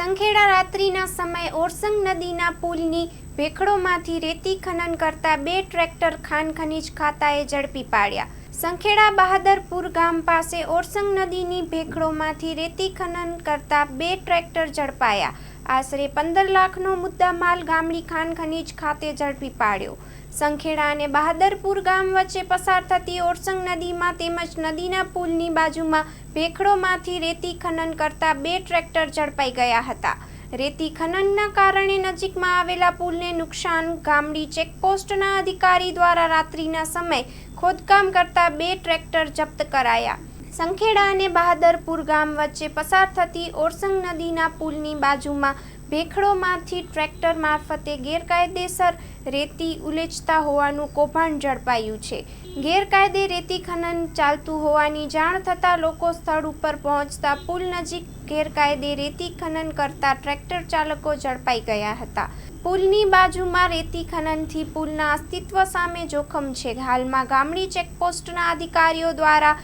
સંખેડા રાત્રિના સમયે ઓરસંગ નદીના પુલની ભેખડોમાંથી રેતી ખનન કરતા 2 ટ્રેક્ટર ખાન ખનીજ ખાતાએ ઝડપી પાડ્યા। સંખેડા બહાદરપુર ગામ પાસે ઓરસંગ નદીની ભેખડોમાંથી રેતી ખનન કરતા 2 ટ્રેક્ટર ઝડપાયા। આશરે 15 લાખનો મુદ્દામાલ ગામડી ખાન ખનીજ ખાતે ઝડપી પાડ્યો। સંખેડા અને બહાદરપુર ગામ વચ્ચે પસાર થતી ઓરસંગ નદીમાં તેમજ નદીના પુલની બાજુમાં ભેખડોમાંથી રેતી ખનન કરતા 2 ટ્રેક્ટર ઝડપાઈ ગયા હતા। રેતી ખનનના કારણે નજીકમાં આવેલા પુલને નુકસાન ગામડી ચેકપોસ્ટના અધિકારી દ્વારા રાત્રિના સમયે ખોદકામ કરતા 2 ટ્રેક્ટર જપ્ત કરાયા। સંખેડા અને બહાદરપુર ગામ વચ્ચે પસાર થતી ઓરસંગ નદીના પુલની બાજુમાં ભેખડોમાંથી ટ્રેક્ટર મારફતે ગેરકાયદેસર રેતી ઉલેચતા હોવાનું કૌભાંડ ઝડપાયું છે। ગેરકાયદે રેતી ખનન ચાલતું હોવાની જાણ થતાં લોકો સ્થળ ઉપર પહોંચતા પુલ નજીક ગેરકાયદે રેતી ખનન કરતા ટ્રેક્ટર ચાલકો ઝડપાઈ ગયા હતા। પુલની બાજુમાં રેતી ખનનથી પુલના અસ્તિત્વ સામે જોખમ છે। હાલમાં ગામડી ચેકપોસ્ટના અધિકારીઓ દ્વારા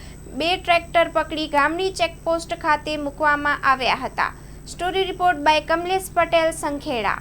2 ટ્રેક્ટર પકડી ગામડી ચેકપોસ્ટ ખાતે મૂકવામાં આવ્યા હતા। Story report by Kamlesh Patel, Sankheda.